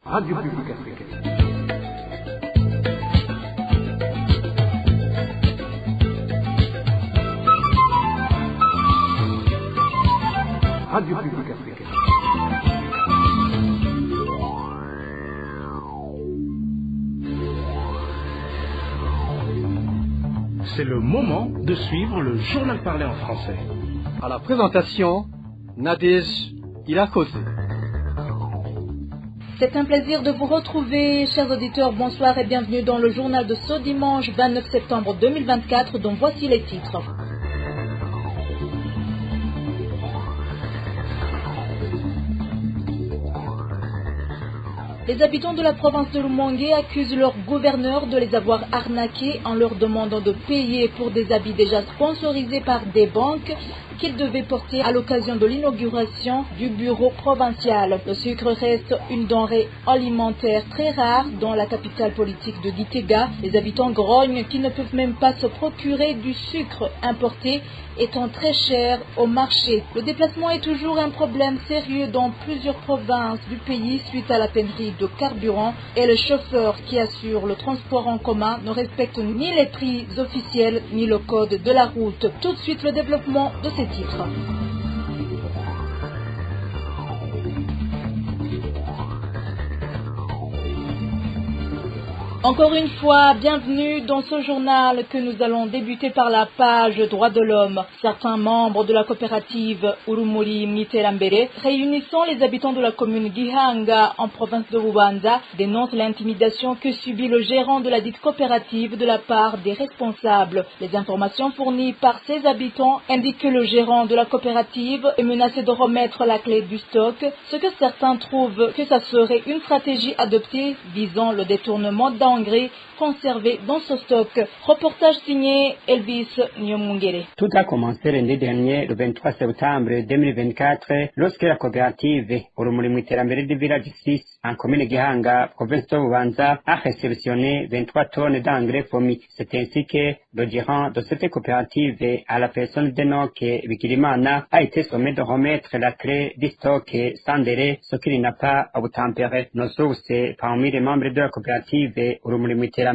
Radio Publique Africaine. Radio Publique Africaine. C'est le moment de suivre le journal parlé en français. À la présentation, Nadège Ilakose. C'est un plaisir de vous retrouver, chers auditeurs. Bonsoir et bienvenue dans le journal de ce dimanche 29 septembre 2024, dont voici les titres. Les habitants de la province de Rumongue accusent leur gouverneur de les avoir arnaqués en leur demandant de payer pour des habits déjà sponsorisés par des banques qu'ils devaient porter à l'occasion de l'inauguration du bureau provincial. Le sucre reste une denrée alimentaire très rare dans la capitale politique de Gitega. Les habitants grognent qu'ils ne peuvent même pas se procurer du sucre importé étant très cher au marché. Le déplacement est toujours un problème sérieux dans plusieurs provinces du pays suite à la pénurie de carburant et le chauffeur qui assure le transport en commun ne respecte ni les prix officiels ni le code de la route. Tout de suite le développement de ces titres. Encore une fois, bienvenue dans ce journal que nous allons débuter par la page Droits de l'homme. Certains membres de la coopérative Urumuri Mwiterambere, réunissant les habitants de la commune Gihanga en province de Bubanza, dénoncent l'intimidation que subit le gérant de la dite coopérative de la part des responsables. Les informations fournies par ces habitants indiquent que le gérant de la coopérative est menacé de remettre la clé du stock, ce que certains trouvent que ça serait une stratégie adoptée visant le détournement d'engrais conservés dans ce stock. Reportage signé Elvis Nyomungere. Tout a commencé lundi dernier, le 23 septembre 2024, lorsque la coopérative Urumuri Mwiterambere du village 6 en commune Gihanga, province de Bubanza, a réceptionné 23 tonnes d'engrais fourmis. C'est ainsi que le gérant de cette coopérative, à la personne d'Enoch Bigirimana, a été sommé de remettre la clé du stock sans délai, ce qu'il n'a pas obtempéré. Nos sources parmi les membres de la coopérative Urumuri Mwiterambere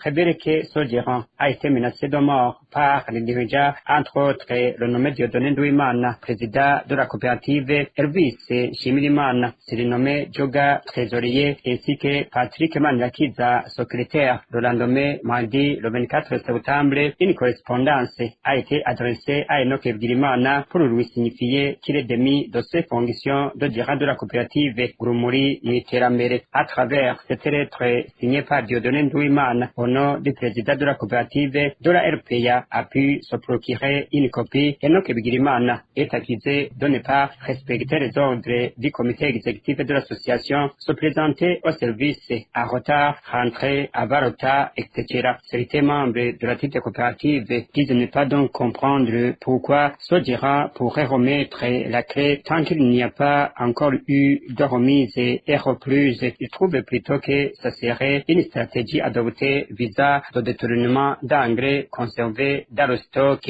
révèlent que ce gérant a été menacé de mort par les dirigeants, entre autres le nommé Dieudonné Nduwimana, président de la coopérative, Elvis Nshimirimana, surnommé Joga, trésorier, ainsi que Patrick Manirakiza, secrétaire. Le lendemain, mardi, le 24 septembre, une correspondance a été adressée à Enoch Bigirimana pour lui signifier qu'il est démis de ses fonctions de gérant de la coopérative Urumuri Mwiterambere. À travers cette lettre signée par Dieudonné Nduwimana, au nom du président de la coopérative de la RPA, a pu se procurer une copie. Enoch Bigirimana est accusé de ne pas respecter les ordres du comité exécutif de l'association, se présenter au service à retard, rentrer à retard, etc. Certains membres de la petite coopérative disent ne pas donc comprendre pourquoi ce gérant pourrait remettre la clé tant qu'il n'y a pas encore eu de remise et reprise. Ils trouvent plutôt que ça serait une stratégie adoptée visant le détournement d'engrais conservés dans le stock.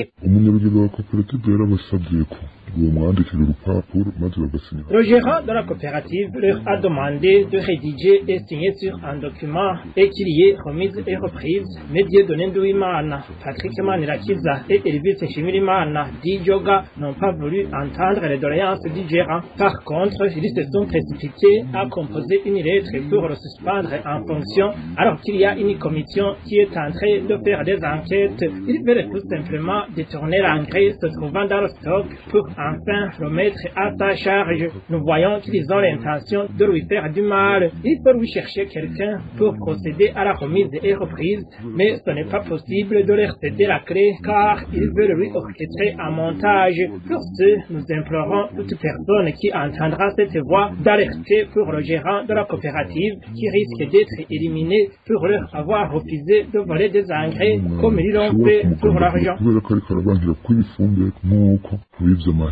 Le gérant de la coopérative leur a demandé de rédiger et signer sur un document et qu'il y ait remise et reprise. Mais Dieudonné Nduwimana, Patrick Manirakiza et Elvis Nshimirimana, dit Yoga, n'ont pas voulu entendre les doléances du gérant. Par contre, ils se sont précipités à composer une lettre pour le suspendre en fonction, alors qu'il y a une commission qui est en train de faire des enquêtes. Ils veulent tout simplement détourner l'engrais se trouvant dans le stock pour enfin le mettre à sa charge. Nous voyons qu'ils ont l'intention de lui faire du mal. Il faut lui chercher quelqu'un pour procéder à la remise et reprise, mais ce n'est pas possible de leur céder la clé car ils veulent lui orchestrer un montage. Pour ce, nous implorons toute personne qui entendra cette voix d'alerter pour le gérant de la coopérative qui risque d'être éliminé pour leur avoir refusé de voler des engrais comme ils l'ont fait pour l'argent.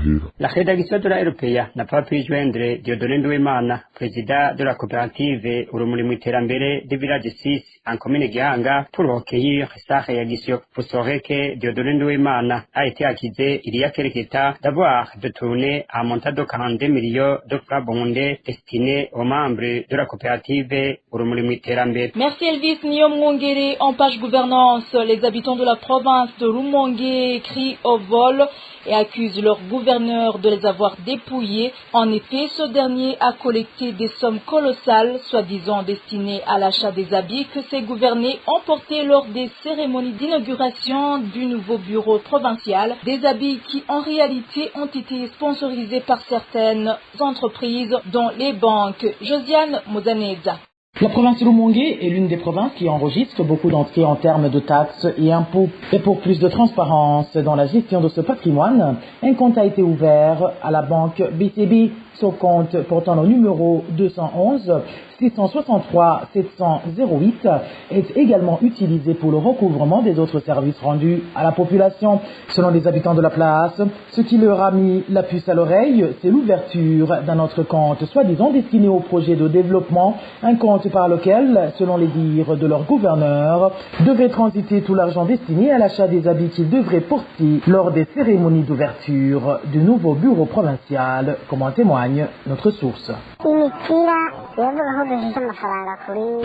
amahera. La rédaction de la RPA n'a pas pu joindre Dieudonné Nduwimana, président de la coopérative Urumuri mu iterambere du village 6 en commune Gihanga, pour recueillir sa réaction. Vous saurez que Dieudonné Nduwimana a été accusé il y a quelques temps d'avoir détourné un montant de 42 millions de francs burundais destinés aux membres de la coopérative Urumuri mu iterambere. Merci Elvis Nyomwongere. En page gouvernance, les habitants de la province de Rumongue crient au vol et accusent leur gouverneur de les avoir dépouillés. En effet, ce dernier a collecté des sommes colossales, soi-disant destinées à l'achat des habits que ses gouvernés ont portés lors des cérémonies d'inauguration du nouveau bureau provincial. Des habits qui, en réalité, ont été sponsorisés par certaines entreprises, dont les banques. Josiane Mozaneza. La province de Rumongue est l'une des provinces qui enregistre beaucoup d'entrées en termes de taxes et impôts. Et pour plus de transparence dans la gestion de ce patrimoine, un compte a été ouvert à la banque BCB. Ce compte portant le numéro 211 663 708 est également utilisé pour le recouvrement des autres services rendus à la population. Selon les habitants de la place, ce qui leur a mis la puce à l'oreille, c'est l'ouverture d'un autre compte, soi-disant destiné au projet de développement, un compte par lequel, selon les dires de leur gouverneur, devrait transiter tout l'argent destiné à l'achat des habits qu'ils devraient porter lors des cérémonies d'ouverture du nouveau bureau provincial, comme en témoigne notre source.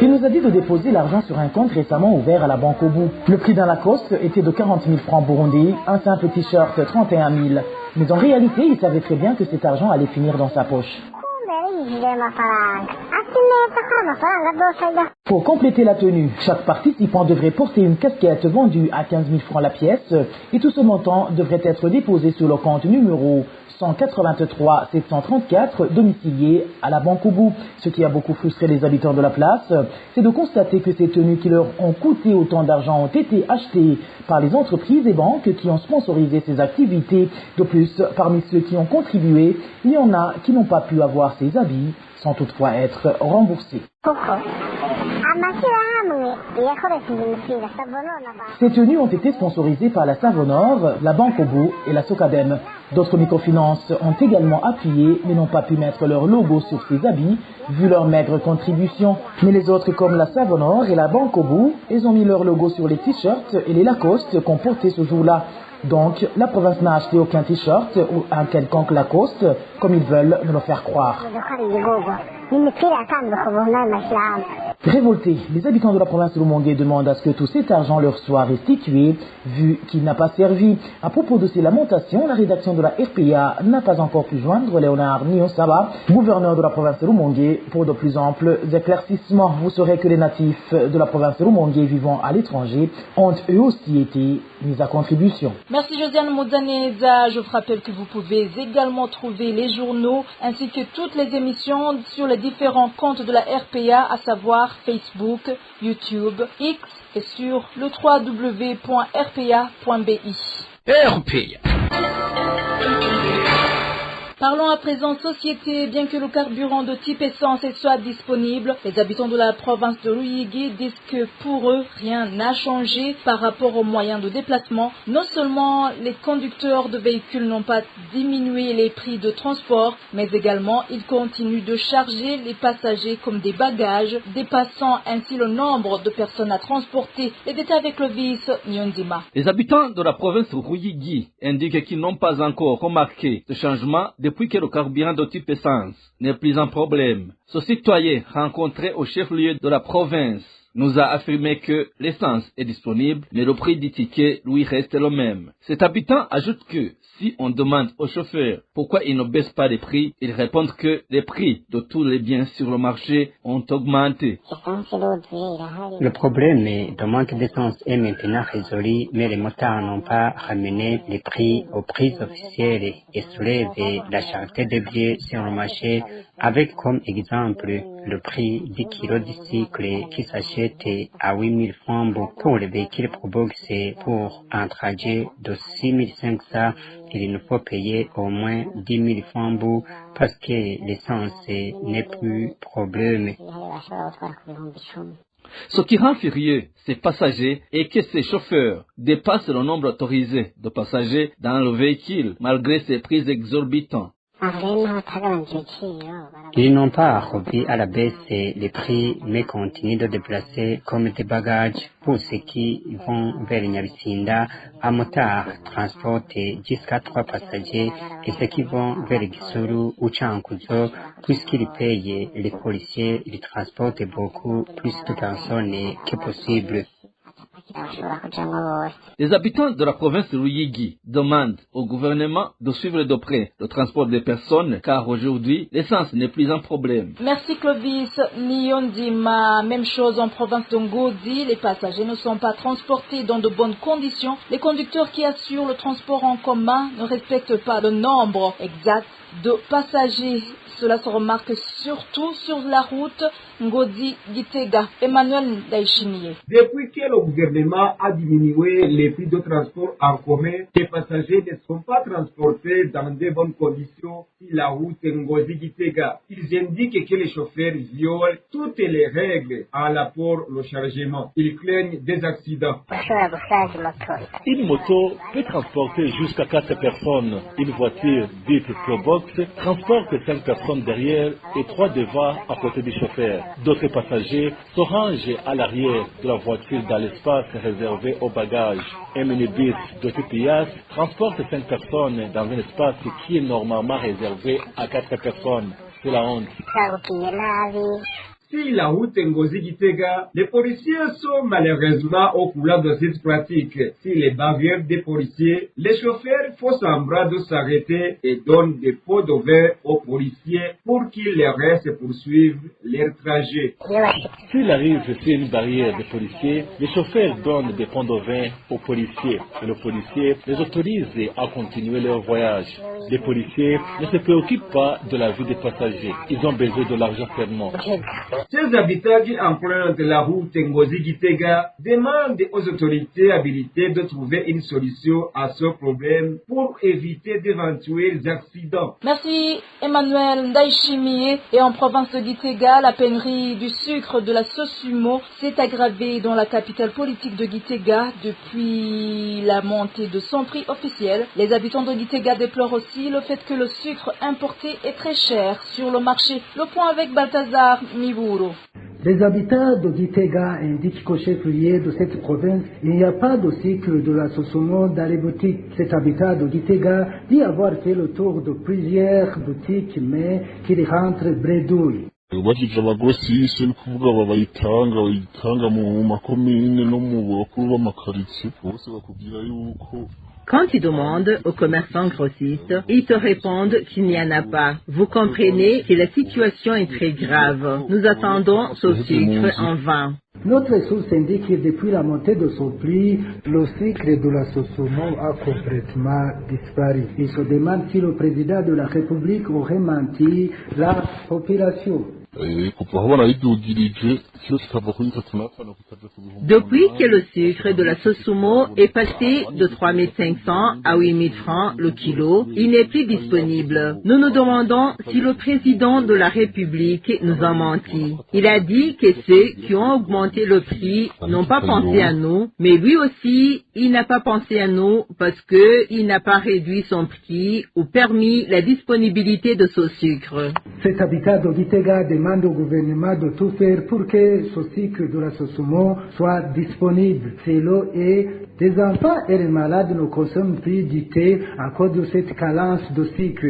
Il nous a dit de déposer l'argent sur un compte récemment ouvert à la banque au bout. Le prix d'un Lacoste était de 40 000 francs burundais, un simple t-shirt 31 000. Mais en réalité, il savait très bien que cet argent allait finir dans sa poche. Pour compléter la tenue, chaque participant devrait porter une casquette vendue à 15 000 francs la pièce et tout ce montant devrait être déposé sur le compte numéro 183 734 domicilié à la banque au bout. Ce qui a beaucoup frustré les habitants de la place, c'est de constater que ces tenues qui leur ont coûté autant d'argent ont été achetées par les entreprises et banques qui ont sponsorisé ces activités. De plus, parmi ceux qui ont contribué, il y en a qui n'ont pas pu avoir ces habits sans toutefois être remboursés. Ces tenues ont été sponsorisées par la Savonor, la Banque Obo et la Socadem. D'autres microfinances ont également appuyé mais n'ont pas pu mettre leur logo sur ces habits vu leur maigre contribution. Mais les autres comme la Savonor et la Banque Obo, ils ont mis leur logo sur les t-shirts et les Lacoste qu'on portait ce jour-là. Donc, la province n'a acheté aucun t-shirt ou un quelconque Lacoste, comme ils veulent nous le faire croire. Révoltés, les habitants de la province de Rumongue demandent à ce que tout cet argent leur soit restitué, vu qu'il n'a pas servi. À propos de ces lamentations, la rédaction de la RPA n'a pas encore pu joindre Léonard Niosaba, gouverneur de la province de Rumongue, pour de plus amples éclaircissements. Vous saurez que les natifs de la province de Rumongue vivant à l'étranger ont eux aussi été mis à contribution. Merci Josiane Mozaneza. Je vous rappelle que vous pouvez également trouver les journaux ainsi que toutes les émissions sur les différents comptes de la RPA, à savoir Facebook, YouTube, X et sur le www.rpa.bi. RPA. Parlons à présent société. Bien que le carburant de type essence soit disponible, les habitants de la province de Ruyigi disent que pour eux, rien n'a changé par rapport aux moyens de déplacement. Non seulement les conducteurs de véhicules n'ont pas diminué les prix de transport, mais également ils continuent de charger les passagers comme des bagages, dépassant ainsi le nombre de personnes à transporter. Les détails avec le vice Nyonzima. Les habitants de la province de Ruyigi indiquent qu'ils n'ont pas encore remarqué ce changement depuis que le carburant de type essence n'est plus un problème. Ce citoyen rencontré au chef-lieu de la province nous a affirmé que l'essence est disponible, mais le prix du ticket, lui, reste le même. Cet habitant ajoute que si on demande au chauffeur pourquoi il ne baisse pas les prix, ils répondent que les prix de tous les biens sur le marché ont augmenté. Le problème de manque d'essence est maintenant résolu, mais les motards n'ont pas ramené les prix aux prix officiels et soulèvent la cherté des billets sur le marché, avec comme exemple le prix du kilo de cycle qui s'achète à 8 000 francs pour les véhicules Probox. Pour un trajet de 6 500, il nous faut payer au moins 10 000 francs parce que l'essence n'est plus problème. Ce qui rend furieux ces passagers est que ces chauffeurs dépassent le nombre autorisé de passagers dans le véhicule malgré ces prix exorbitants. Ils n'ont pas revu à la baisse les prix, mais continuent de déplacer comme des bagages pour ceux qui vont vers Nyabisinda. Un motard transporte jusqu'à 3 passagers et ceux qui vont vers Gisuru ou Chankuzo, puisqu'ils payent les policiers, ils transportent beaucoup plus de personnes que possible. Les habitants de la province de Ruyigi demandent au gouvernement de suivre de près le transport des personnes car aujourd'hui, l'essence n'est plus un problème. Merci Clovis. Niondima, même chose en province de Ngodi. Les passagers ne sont pas transportés dans de bonnes conditions. Les conducteurs qui assurent le transport en commun ne respectent pas le nombre exact de passagers. Cela se remarque surtout sur la route Ngodi-Gitega. Emmanuel Daishimiye. Depuis que le gouvernement a diminué les prix de transport en commun, les passagers ne sont pas transportés dans de bonnes conditions sur la route Ngodi-Gitega. Ils indiquent que les chauffeurs violent toutes les règles à l'apport le chargement. Ils craignent des accidents. Une moto peut transporter jusqu'à 4 personnes. Une voiture dite Probox transporte 5 personnes derrière et 3 devant à côté du chauffeur. D'autres passagers se rangent à l'arrière de la voiture dans l'espace réservé aux bagages. Un minibus de TPS transporte 5 personnes dans un espace qui est normalement réservé à 4 personnes. C'est la honte. Sur la route Ngozi-Gitega, les policiers sont malheureusement au courant de cette pratique. Sur les barrières des policiers, les chauffeurs font semblant de s'arrêter et donnent des pots de vin aux policiers pour qu'ils les restent poursuivre leur trajet. S'il arrive sur une barrière des policiers, les chauffeurs donnent des pots de vin aux policiers et le policier les autorise à continuer leur voyage. Les policiers ne se préoccupent pas de la vie des passagers. Ils ont besoin de l'argent seulement. Ces habitants qui empruntent la route Ngozi-Gitega demandent aux autorités habilitées de trouver une solution à ce problème pour éviter d'éventuels accidents. Merci Emmanuel Ndaishimiye. Et en province de Gitega, la pénurie du sucre de la Sosumo s'est aggravée dans la capitale politique de Gitega depuis la montée de son prix officiel. Les habitants de Gitega déplorent aussi le fait que le sucre importé est très cher sur le marché. Le point avec Balthazar Miburo. Les habitants de Gitega indiquent qu'au chef-lieu de cette province, il n'y a pas de cycle de la Sosumo dans les boutiques. Cet habitant de Gitega dit avoir fait le tour de plusieurs boutiques, mais qu'il rentre bredouille. ubajije abagosisi ni kuvuga bayitanga mu makomine no mu bakuru b'amakaritsiye bose bakubwira yuko. Quand tu demandes aux commerçants grossistes, ils te répondent qu'il n'y en a pas. Vous comprenez que la situation est très grave. Nous attendons ce sucre en vain. Notre source indique que depuis la montée de son prix, le sucre de la Sosumo a complètement disparu. Il se demande si le président de la République aurait menti la population. Depuis que le sucre de la Sosumo est passé de 3500 à 8000 francs le kilo, il n'est plus disponible. Nous nous demandons si le président de la République nous a menti. Il a dit que ceux qui ont augmenté le prix n'ont pas pensé à nous, mais lui aussi, il n'a pas pensé à nous parce qu'il n'a pas réduit son prix ou permis la disponibilité de ce sucre. Cet habitat de Gitega demande au gouvernement de tout faire pour que ce sucre de la Sosumo soit disponible. C'est l'eau et des enfants et les malades ne consomment plus du thé à cause de cette carence de sucre.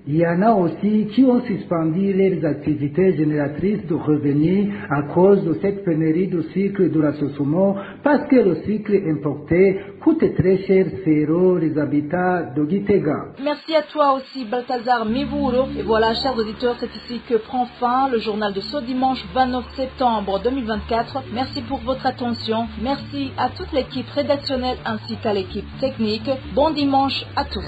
Il y en a aussi qui ont suspendu leurs activités génératrices de revenus à cause de cette pénurie de sucre de la Sosumo parce que le sucre importé coûte très cher selon les habitants de Gitega. Merci à toi aussi Balthazar Mivuro. Et voilà, chers auditeurs, c'est ici que prend fin le journal de ce dimanche 29 septembre 2024. Merci pour votre attention. Merci à toute l'équipe rédactionnelle ainsi qu'à l'équipe technique. Bon dimanche à tous.